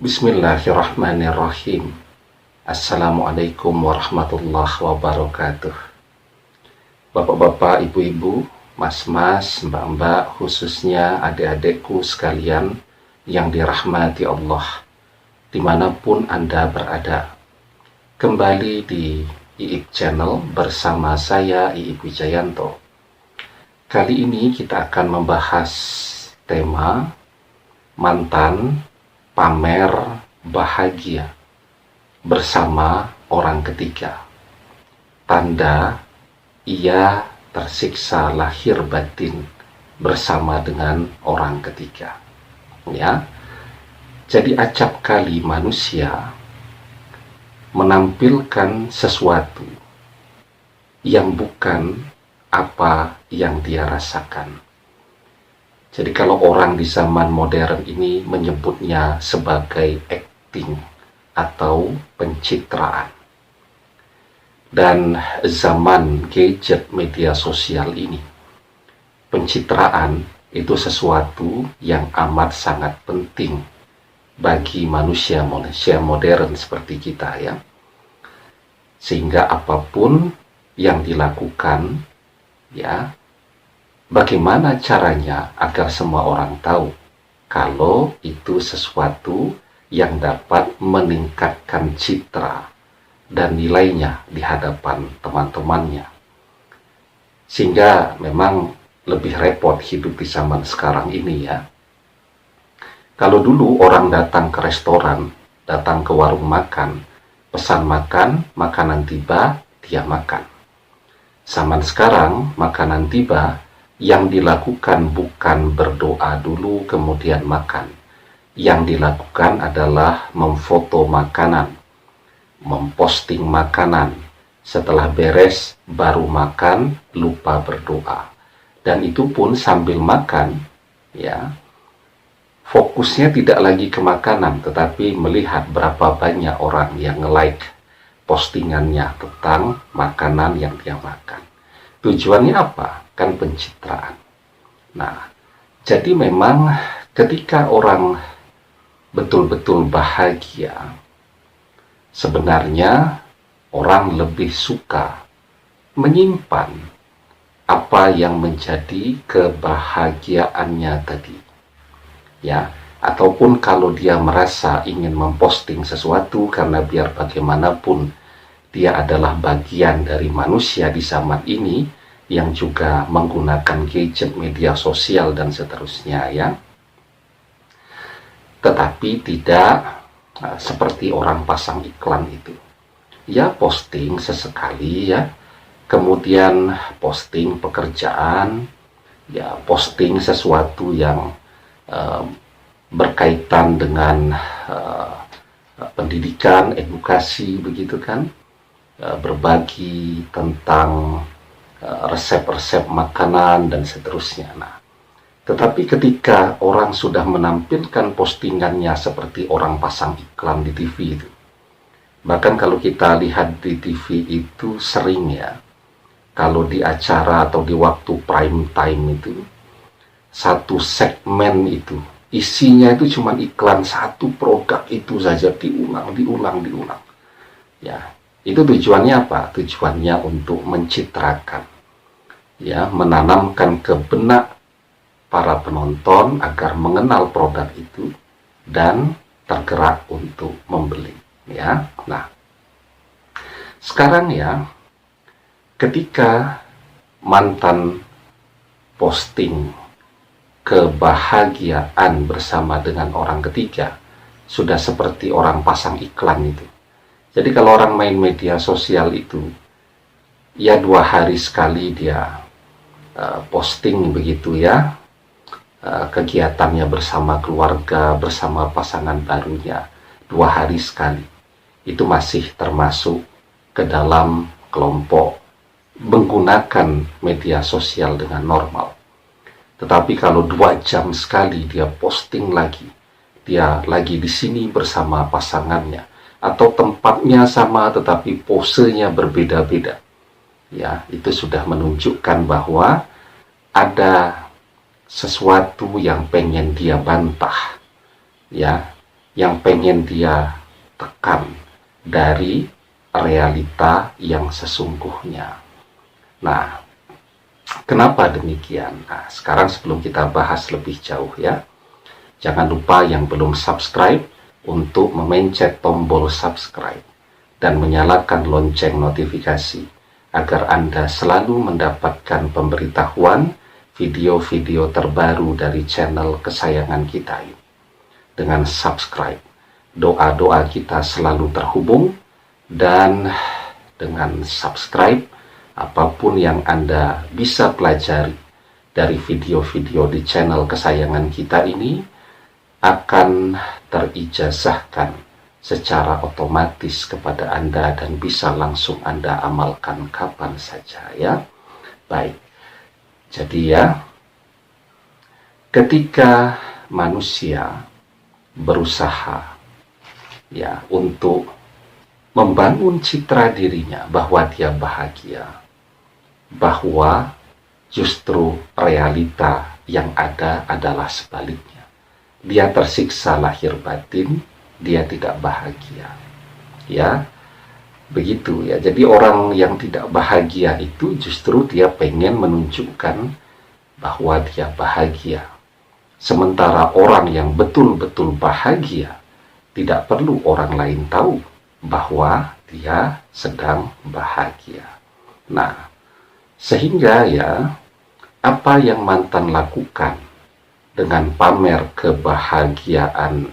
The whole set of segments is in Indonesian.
Bismillahirrahmanirrahim. Assalamualaikum warahmatullahi wabarakatuh. Bapak-bapak, ibu-ibu, mas-mas, mbak-mbak, khususnya adik-adikku sekalian yang dirahmati Allah, dimanapun Anda berada. Kembali di Iip Channel bersama saya, Iip Wijayanto. Kali ini kita akan membahas tema mantan pamer bahagia bersama orang ketiga. Tanda ia tersiksa lahir batin bersama dengan orang ketiga. Ya. Jadi acap kali manusia menampilkan sesuatu yang bukan apa yang dia rasakan. Jadi kalau orang di zaman modern ini menyebutnya sebagai acting atau pencitraan. Dan zaman gadget media sosial ini, pencitraan itu sesuatu yang amat sangat penting bagi manusia modern seperti kita, ya. Sehingga apapun yang dilakukan, ya, bagaimana caranya agar semua orang tahu kalau itu sesuatu yang dapat meningkatkan citra dan nilainya di hadapan teman-temannya. Sehingga memang lebih repot hidup di zaman sekarang ini, ya. Kalau dulu orang datang ke restoran, datang ke warung makan, pesan makan, makanan tiba, dia makan. Zaman sekarang, makanan tiba, yang dilakukan bukan berdoa dulu kemudian makan. Yang dilakukan adalah memfoto makanan, memposting makanan. Setelah beres baru makan, lupa berdoa. Dan itu pun sambil makan, ya. Fokusnya tidak lagi ke makanan, tetapi melihat berapa banyak orang yang nge-like postingannya tentang makanan yang dia makan. Tujuannya apa? Kan pencitraan. Nah, jadi memang ketika orang betul-betul bahagia, sebenarnya orang lebih suka menyimpan apa yang menjadi kebahagiaannya tadi, ya. Ataupun kalau dia merasa ingin memposting sesuatu, karena biar bagaimanapun dia adalah bagian dari manusia di zaman ini yang juga menggunakan gadget media sosial dan seterusnya, ya. Tetapi tidak seperti orang pasang iklan itu. Ya, posting sesekali, ya. Kemudian posting pekerjaan, ya, posting sesuatu yang berkaitan dengan pendidikan, edukasi, begitu kan. Berbagi tentang resep-resep makanan dan seterusnya. Nah, tetapi ketika orang sudah menampilkan postingannya seperti orang pasang iklan di TV itu, bahkan kalau kita lihat di TV itu sering, ya, kalau di acara atau di waktu prime time itu, satu segmen itu isinya itu cuma iklan satu produk itu saja, diulang. Ya, itu tujuannya apa? Tujuannya untuk mencitrakan, ya, menanamkan ke benak para penonton agar mengenal produk itu dan tergerak untuk membeli, ya. Nah, sekarang, ya, ketika mantan posting kebahagiaan bersama dengan orang ketiga sudah seperti orang pasang iklan itu. Jadi kalau orang main media sosial itu, ya 2 hari sekali dia posting begitu, ya, kegiatannya bersama keluarga, bersama pasangan barunya, 2 hari sekali. Itu masih termasuk ke dalam kelompok menggunakan media sosial dengan normal. Tetapi kalau 2 jam sekali dia posting lagi, dia lagi di sini bersama pasangannya, atau tempatnya sama tetapi posenya berbeda-beda, ya, itu sudah menunjukkan bahwa ada sesuatu yang pengen dia bantah, ya, yang pengen dia tekan dari realita yang sesungguhnya. Nah, kenapa demikian? Nah, sekarang sebelum kita bahas lebih jauh ya, jangan lupa yang belum subscribe untuk memencet tombol subscribe dan menyalakan lonceng notifikasi agar Anda selalu mendapatkan pemberitahuan video-video terbaru dari channel kesayangan kita ini. Dengan subscribe, doa-doa kita selalu terhubung, dan dengan subscribe, apapun yang Anda bisa pelajari dari video-video di channel kesayangan kita ini akan terijazahkan secara otomatis kepada Anda dan bisa langsung Anda amalkan kapan saja ya. Baik, jadi ya, ketika manusia berusaha ya untuk membangun citra dirinya bahwa dia bahagia, bahwa justru realita yang ada adalah sebaliknya. Dia tersiksa lahir batin, dia tidak bahagia. Ya, begitu ya. Jadi orang yang tidak bahagia itu justru dia pengen menunjukkan bahwa dia bahagia. Sementara orang yang betul-betul bahagia tidak perlu orang lain tahu bahwa dia sedang bahagia. Nah, sehingga ya, apa yang mantan lakukan dengan pamer kebahagiaan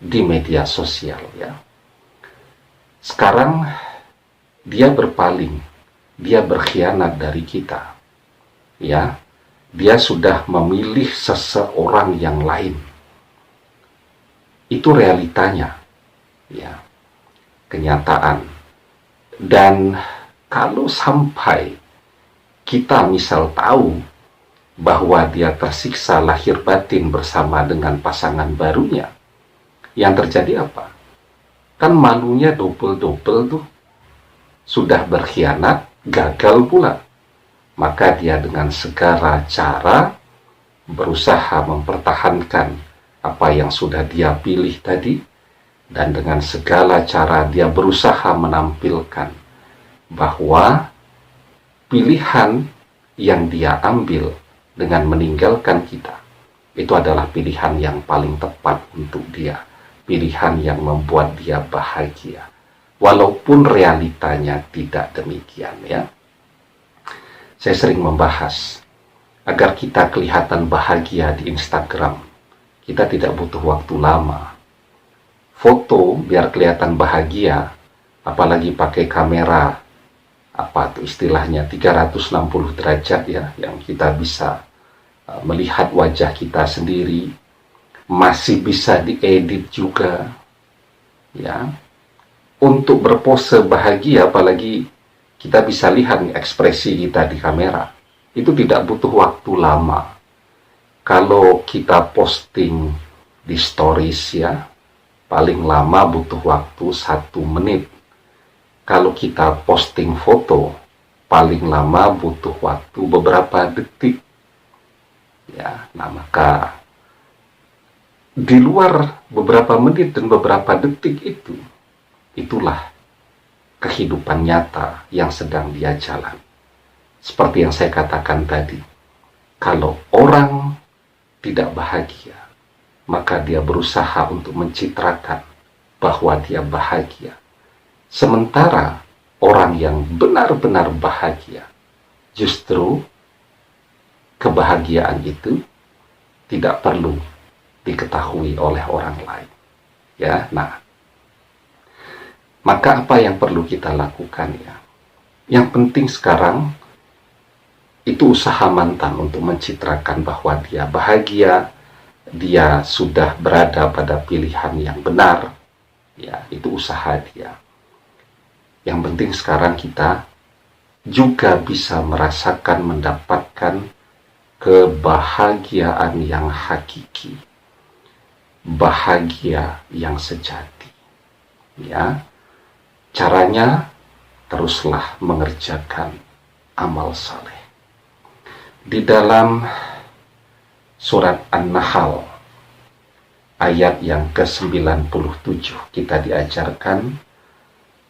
di media sosial ya, sekarang dia berpaling, dia berkhianat dari kita ya, dia sudah memilih seseorang yang lain. Itu realitanya ya, kenyataan. Dan kalau sampai kita misal tahu bahwa dia tersiksa lahir batin bersama dengan pasangan barunya, yang terjadi apa? Kan malunya double-double tuh. Sudah berkhianat, gagal pula. Maka dia dengan segala cara berusaha mempertahankan apa yang sudah dia pilih tadi, dan dengan segala cara dia berusaha menampilkan bahwa pilihan yang dia ambil dengan meninggalkan kita itu adalah pilihan yang paling tepat untuk dia, pilihan yang membuat dia bahagia, walaupun realitanya tidak demikian ya. Saya sering membahas agar kita kelihatan bahagia di Instagram, kita tidak butuh waktu lama. Foto biar kelihatan bahagia, apalagi pakai kamera apa tuh istilahnya 360 derajat ya, yang kita bisa melihat wajah kita sendiri, masih bisa diedit juga ya, untuk berpose bahagia. Apalagi kita bisa lihat nih ekspresi kita di kamera, itu tidak butuh waktu lama. Kalau kita posting di stories ya, paling lama butuh waktu 1 menit. Kalau kita posting foto, paling lama butuh waktu beberapa detik ya. Nah, maka di luar beberapa menit dan beberapa detik itu, itulah kehidupan nyata yang sedang dia jalan. Seperti yang saya katakan tadi, kalau orang tidak bahagia, maka dia berusaha untuk mencitrakan bahwa dia bahagia. Sementara orang yang benar-benar bahagia, justru kebahagiaan itu tidak perlu diketahui oleh orang lain. Ya, nah, maka apa yang perlu kita lakukan ya? Yang penting sekarang itu usaha mantan untuk mencitrakan bahwa dia bahagia, dia sudah berada pada pilihan yang benar. Ya, itu usaha dia. Yang penting sekarang kita juga bisa merasakan, mendapatkan kebahagiaan yang hakiki, bahagia yang sejati. Ya, caranya teruslah mengerjakan amal saleh. Di dalam surat An-Nahl ayat yang ke-97 kita diajarkan,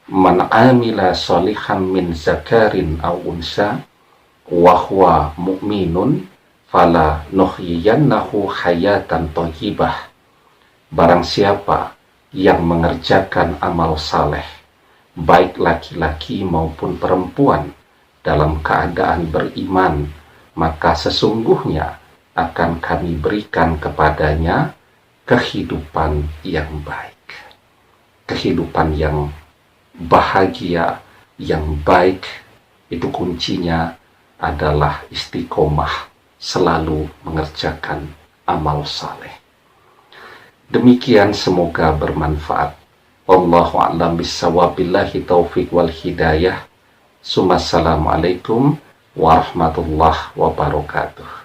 man amila solihan min zakarin aw unsa wa huwa mu'minun fala nuhyiyannahu hayatan thayyibah. Barang siapa yang mengerjakan amal saleh, baik laki-laki maupun perempuan, dalam keadaan beriman, maka sesungguhnya akan kami berikan kepadanya kehidupan yang baik, kehidupan yang bahagia, yang baik. Itu kuncinya adalah istiqomah, selalu mengerjakan amal saleh. Demikian, semoga bermanfaat. Wallahu a'lam bishawab, billahi taufiq wal hidayah. Assalamualaikum warahmatullahi wabarakatuh.